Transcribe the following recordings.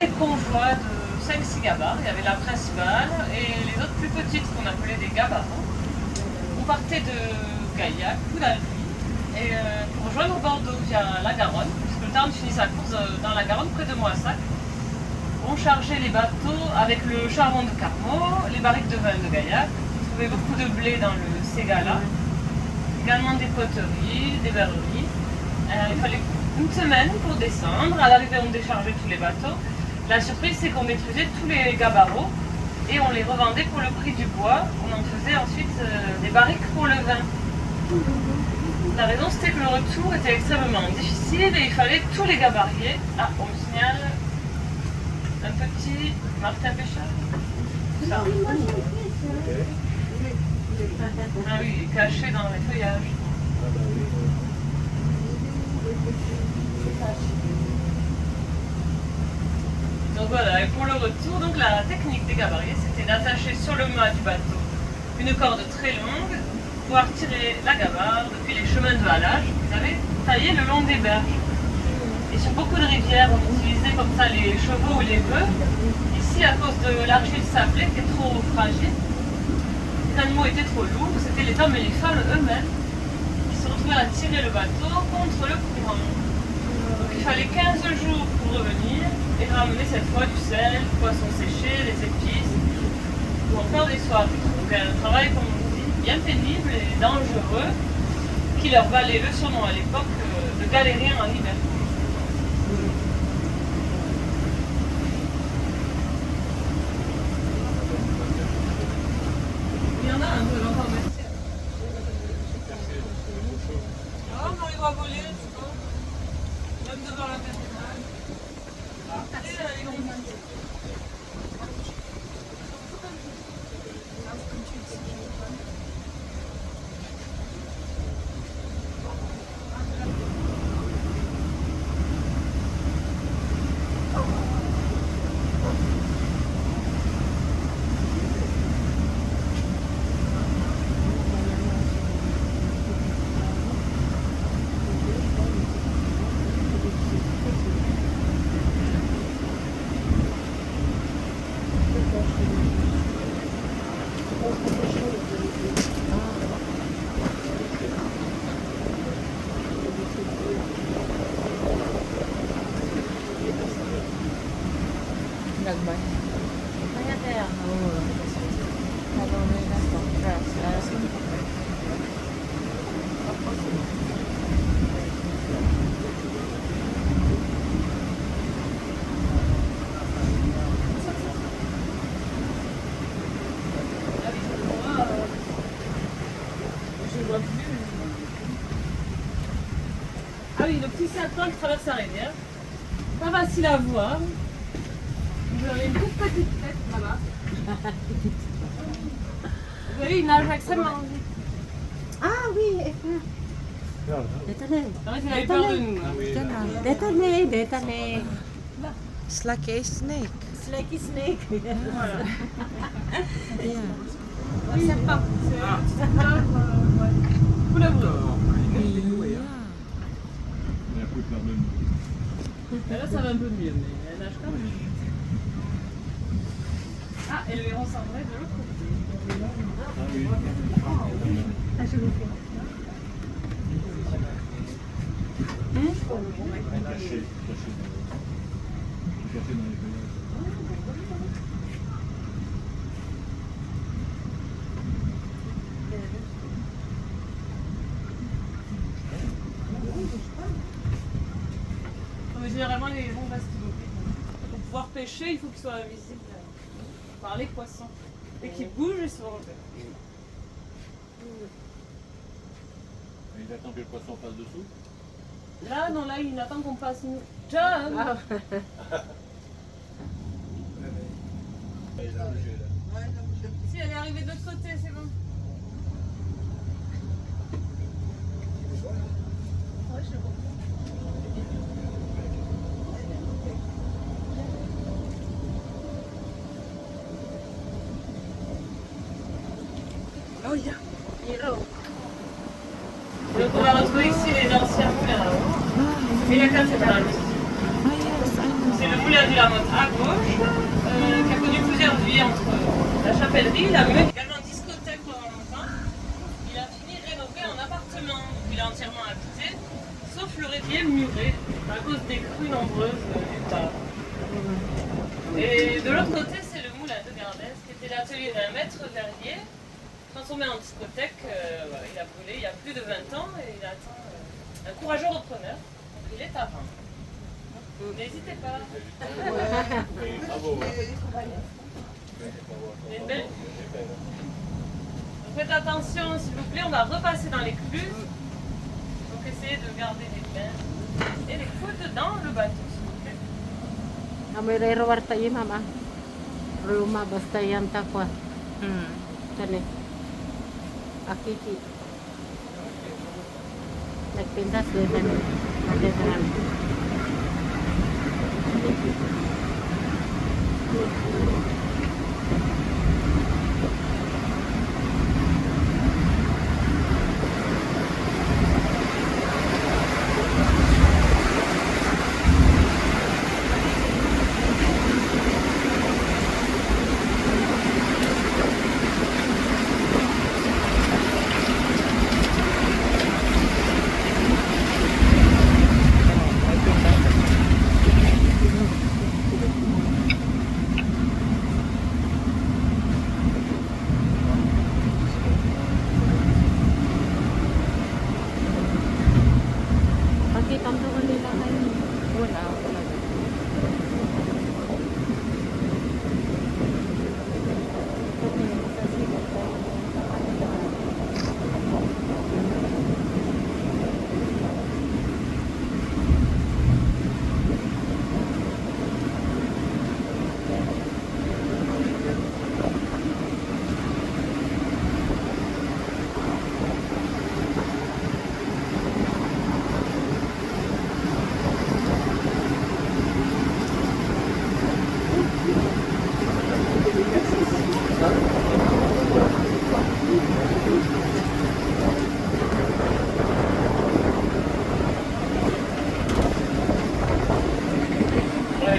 Des convois de 5-6 gabarres, il y avait la principale et les autres plus petites qu'on appelait des gabarros. On partait de Gaillac ou d'Albi et pour rejoindre Bordeaux via la Garonne, puisque le Tarn finit sa course dans la Garonne près de Moissac. On chargeait les bateaux avec le charbon de Carmaux, les barriques de vin de Gaillac. On trouvait beaucoup de blé dans le Ségala, également des poteries, des verreries. Il fallait une semaine pour descendre. À l'arrivée, on déchargeait tous les bateaux. La surprise, c'est qu'on détruisait tous les gabarros et on les revendait pour le prix du bois. On en faisait ensuite des barriques pour le vin. La raison, c'était que le retour était extrêmement difficile et il fallait tous les gabarrier. Ah, on me signale un petit Martin Pêcheur. Ça. Ah oui, il est caché dans les feuillages. Donc voilà, et pour le retour, donc la technique des gabarriers, c'était d'attacher sur le mât du bateau une corde très longue, pouvoir tirer la gabarre depuis les chemins de halage, vous savez, taillés le long des berges. Et sur beaucoup de rivières, on utilisait comme ça les chevaux ou les bœufs. Ici, à cause de l'argile sablée qui est trop fragile, les animaux étaient trop lourds, c'était les hommes et les femmes eux-mêmes qui se retrouvaient à tirer le bateau contre le courant. Donc il fallait 15 jours pour revenir et ramener cette fois du sel, du poisson séché, des épices, ou encore des soirées. Donc un travail, comme on dit, bien pénible et dangereux, qui leur valait le surnom à l'époque de galériens en hiver. Il y en a un peu encore merci. Ah, on les voit voler, tu vois. Même devant la cathédrale. Nagbay. Kaya. Oo. Nalunay na to. Grass. Ah oui, le petit serpent qui traverse la rivière. Pas facile à voir. Vous avez une toute petite tête là-bas. Vous voyez, il nage extrêmement vite. Ah oui, détalé. En fait, il avait peur de nous. Détalé. It's like a snake. It's like a snake. Voilà. Yeah. Un serpent. Couleuvre. Yeah. Mais là, ça va un peu mieux, mais elle nage quand même. Ah, et le héron cendré de l'autre côté. Ah, je le fais. Mais généralement, les hérons restent bloqués. Pour pouvoir pêcher, il faut qu'ils soient visibles par les poissons. Et qu'ils bougent et se relèvent. Il attend que le poisson passe dessous. Là, non, là, il attend qu'on passe une... John Ah. Si, elle est arrivée de l'autre côté, c'est bon. Ouais, je le comprends. Oh yeah. Donc on va retrouver ici les anciens moulins à eau et la cathédrale. Oh yes, I know. C'est le moulin du Lamotte à gauche, qui a connu plusieurs vies entre la chapellerie, la mue, également discothèque pendant longtemps. Il a fini rénové en appartement, donc il est entièrement habité, sauf le réveillé muré, à cause des crues nombreuses du Tard. Et de l'autre côté, c'est le moulin de Gardès, qui était l'atelier d'un maître verrier, transformé en discothèque. Voilà, il a brûlé il y a plus de 20 ans et il attend un courageux repreneur. Donc il est à vendre. N'hésitez pas. Et bravo. Il y a une belle vue. Donc faites attention, s'il vous plaît, on va repasser dans l'écluse. Donc essayez de garder les mains et les coudes dans le bateau, s'il vous plaît. May reward tayo, mama. Ruma, basta yan takwa. Saan eh? Akiki. Nagpintas doon. Nagpintas.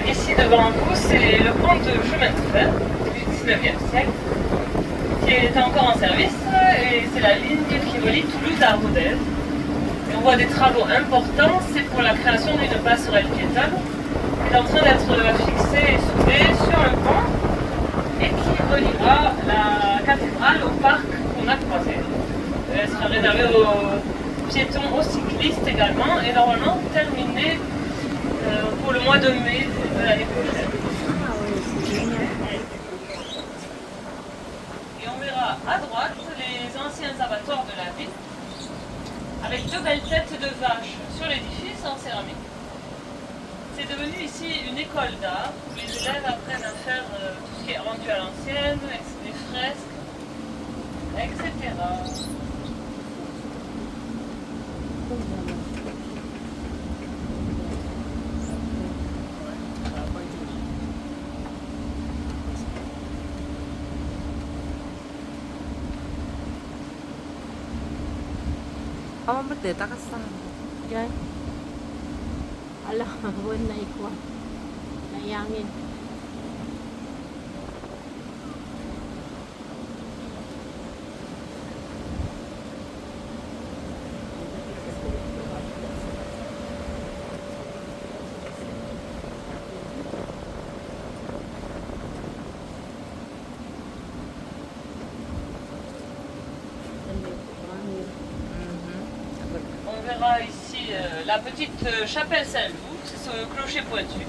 Ici devant vous, c'est le pont de chemin de fer du 19e siècle qui est encore en service et c'est la ligne qui relie Toulouse à Rodez. Et on voit des travaux importants, c'est pour la création d'une passerelle piétonne qui est en train d'être fixée et soudée sur le pont et qui reliera la cathédrale au parc qu'on a croisé. Elle sera réservée aux piétons, aux cyclistes également et normalement terminée pour le mois de mai de l'année prochaine. Et on verra à droite les anciens abattoirs de la ville, avec deux belles têtes de vaches sur l'édifice en céramique. C'est devenu ici une école d'art où les élèves apprennent à faire tout ce qui est rendu à l'ancienne, des fresques, etc. Dito ka sa Yan. Ala, buwan na ikwa. Naiyangin. On verra ici la petite chapelle Saint-Loup, c'est ce clocher pointu.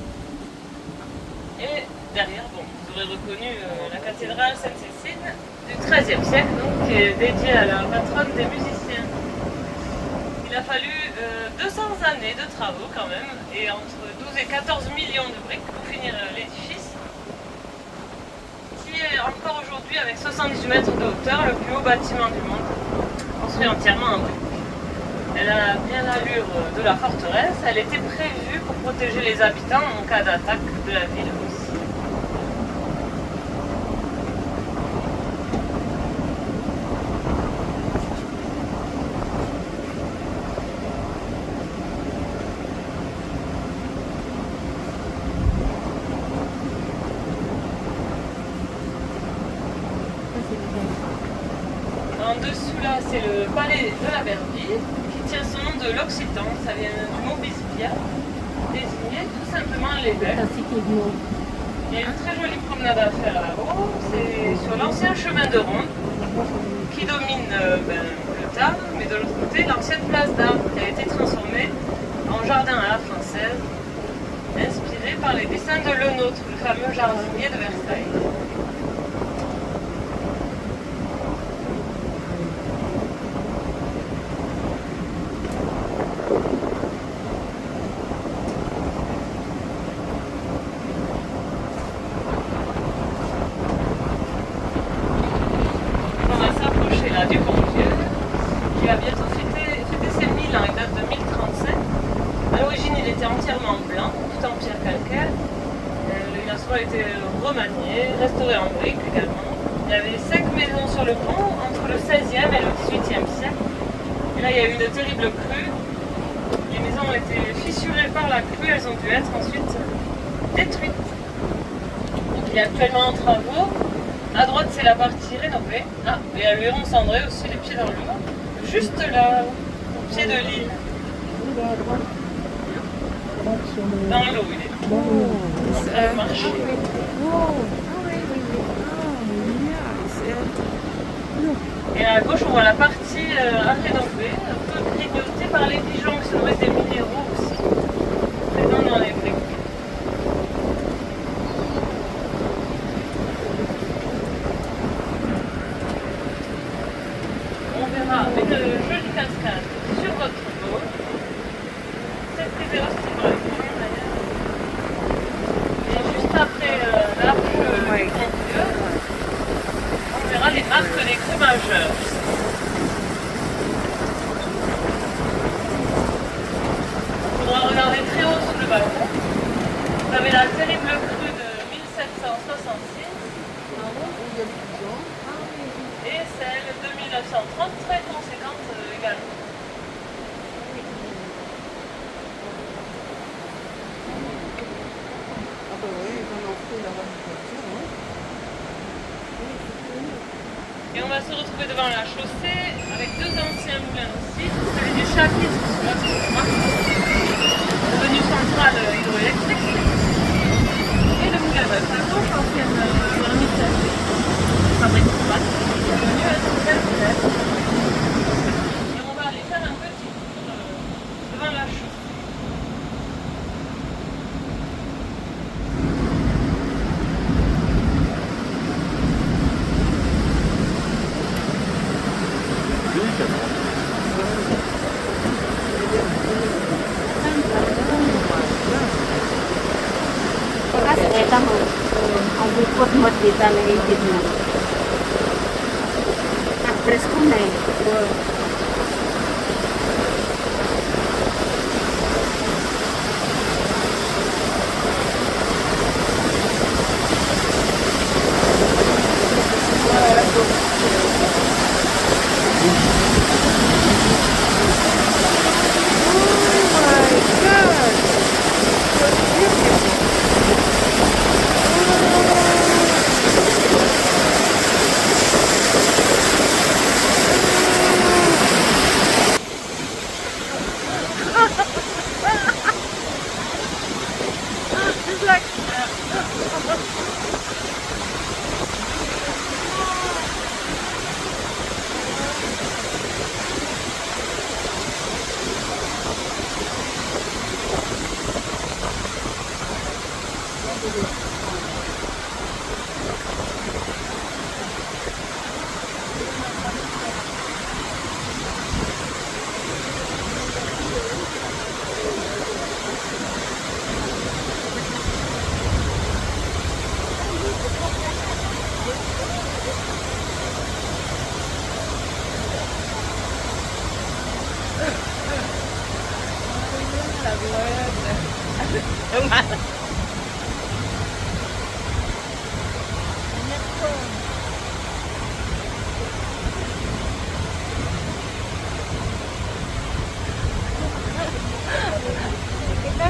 Et derrière, bon, vous aurez reconnu la cathédrale Sainte-Cécile du XIIIe siècle, donc, qui est dédiée à la patronne des musiciens. Il a fallu 200 années de travaux quand même, et entre 12 et 14 millions de briques pour finir l'édifice, qui est encore aujourd'hui avec 78 mètres de hauteur, le plus haut bâtiment du monde, construit entièrement en briques. Elle a bien l'allure de la forteresse, elle était prévue pour protéger les habitants en cas d'attaque de la ville aussi. En dessous là, c'est le palais de la Berneville qui tient son nom de l'Occitan. Ça vient du mot bisbia, désigner tout simplement l'évêque. Ainsi qu'il mot. Il y a une très jolie promenade à faire là-haut. C'est sur l'ancien chemin de ronde qui domine le Tarn, mais de l'autre côté, l'ancienne place d'Armes qui a été transformée en jardin à la française, inspiré par les dessins de Lenôtre, le fameux jardinier de Versailles. On va s'approcher là du Pont Vieux, qui va bientôt fêter ses 1000 ans, il date de 1037. À l'origine, il était entièrement blanc, tout en pierre calcaire. Il a souvent été remanié, restauré en briques également. Il y avait 5 maisons sur le pont entre le 16e et le 18e siècle. Et là, il y a eu une terrible crue. Les maisons ont été fissurées par la crue, elles ont dû être ensuite détruites. Donc, il est actuellement en travaux. À droite, c'est la partie rénovée. Ah, et il y a le héron cendré aussi, les pieds dans l'eau. Juste là, au pied de l'île. Il est à droite. Dans l'eau, il est. Oh, Ça marche. Oh, Et à gauche, on voit la partie à rénover, un peu grignotée par les pigeons qui se nourrissent des minéraux aussi, présents dans les briques. On verra une jolie cascade sur votre dos. C'est prisé aussi pour les premiers d'ailleurs. Et juste après l'arche du Pont Vieux, on verra les marques des crues majeures. Il faudra regarder très haut sous le ballon. Vous avez la terrible crue de 1766 et celle de 1930, très conséquente également. Ah bah oui, ils en ont fait là-bas une voiture, hein. Et on va se retrouver devant la chaussée avec deux anciens moulins aussi, celui du chapitre sur la devenu centrale hydroélectrique, et le moulin de la gauche, ancienne vermicelle, fabrique de pâtes, devenu un central moulin. Et on va aller faire un petit tour devant la chaussée. Kasi kita mo, ang bukod mo dito na itid mo. Press ko na eh.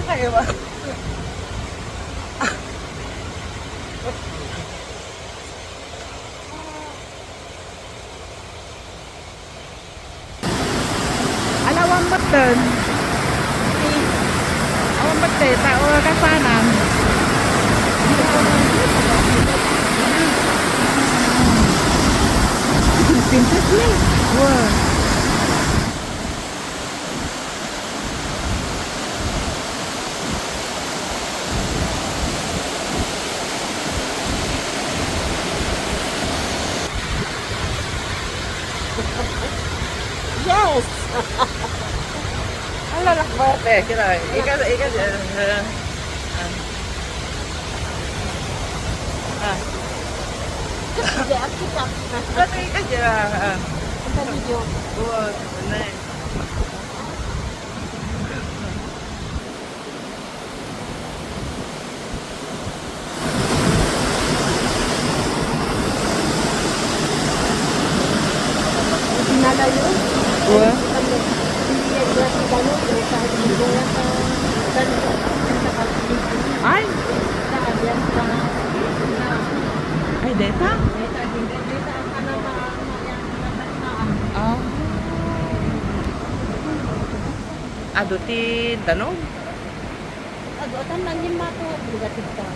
Kayo ba? Ton. Ang magteta o kasanan. Pintas ni. Wah. Yes! Ala nak buat kita. Ikan. Hindi, akita. Tapi ikan je. Sa video. Wah, benar. Sinala yun. Wah. Hindi yan dyan sa gano'n. Kahit hindi yan sa gano'n. Sa kapilitin. Ay, Sa yan sa ay data. Oh. Adutin tanong. Adutan lang yung mato. Bugatid ka.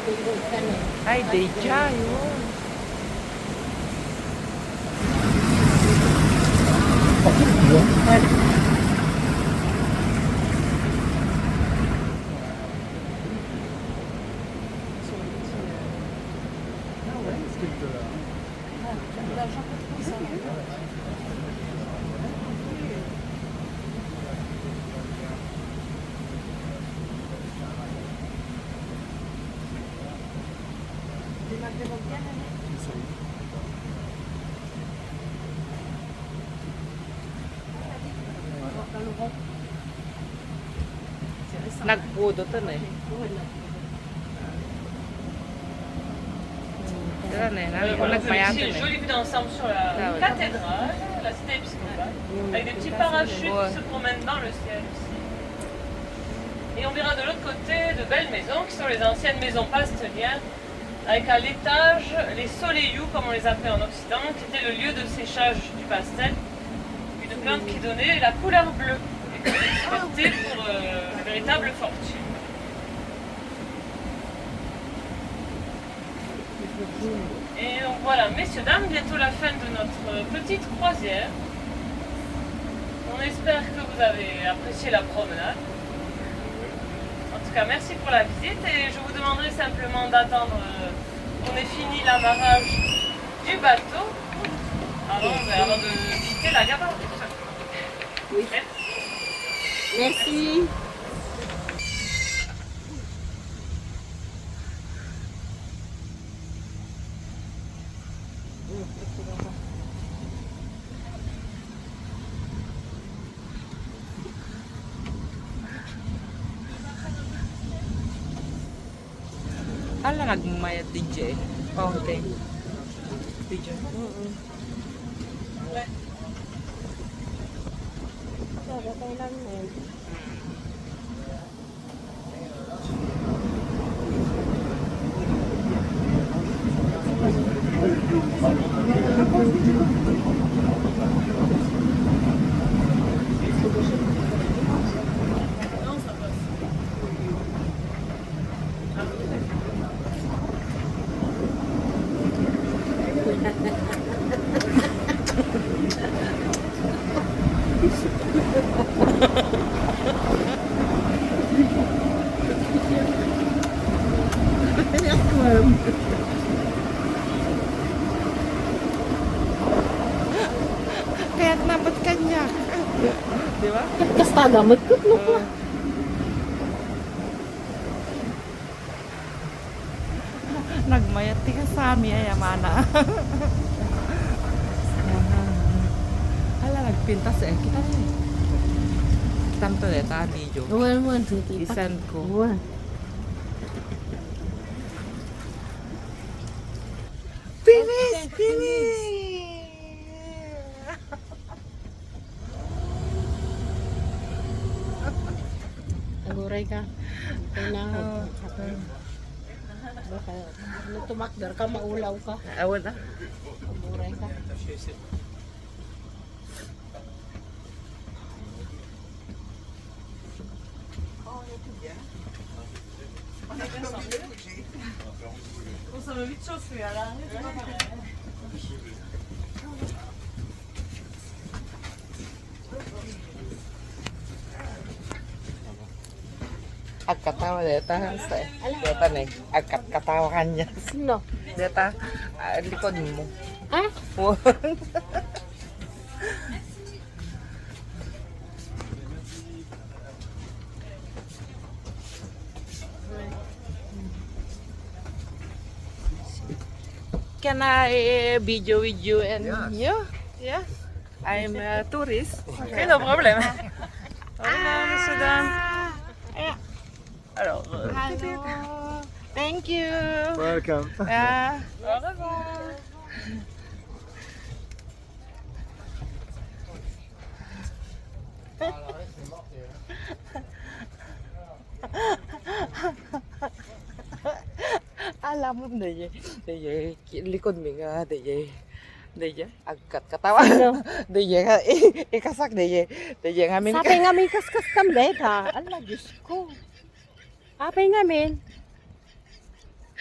Ibigod ka na. Ay, deja yun. Nagpudo to na eh. Tara na eh. Voilà, vous avez Nagmayato ici une na eh. jolie vue d'ensemble sur la Ah ouais. cathédrale, la cité épiscopale, avec des petits parachutes Ouais. qui se promènent dans le ciel aussi. Et on verra de l'autre côté de belles maisons qui sont les anciennes maisons pastelières, avec à l'étage les soleilloux, comme on les appelait en Occident, qui était le lieu de séchage du pastel, une plante qui donnait la couleur bleue et qui était exploitée pour une véritable fortune. Et donc voilà, messieurs, dames, bientôt la fin de notre petite croisière. On espère que vous avez apprécié la promenade. En tout cas, merci pour la visite et je vous demanderai simplement d'attendre qu'on ait fini l'amarrage du bateau avant de quitter la gare. Oui. Merci. Ala nagmayat DJ. Oh, okay. DJ. Sabi kayo lang eh. Kaya nabat kanya. Di ba? Kasta gamot ko no. Nagmayat ti ka sa amin ay amana. Ala nagpintas eh. Kita na eh. Kita to eh. Tani jo. Uwan, hindi pa. Isan ko. Uwan. Finish! Finish! Naguray ka. Kailangan. Baka tumakdar ka, maulaw ka. Awan na. Naguray ka. On est descendu. On s'en va vite chauffer, alors. C'est pas pareil. Angkat tawa deta. Deta nih. Angkat katawaannya. Sino? Deta. Likod mo. Ha? Can I video with you and Yes. you? Yeah. I'm a tourist. Okay, no problem. Hola, Sudan. Alors, Hello. Thank you. Welcome. au revoir. Alam mo na likod mi nga agkat katawa ikasak ngamin Sabi nga may kaskas kam deta. Ala, Diyos ko. Sabi nga min.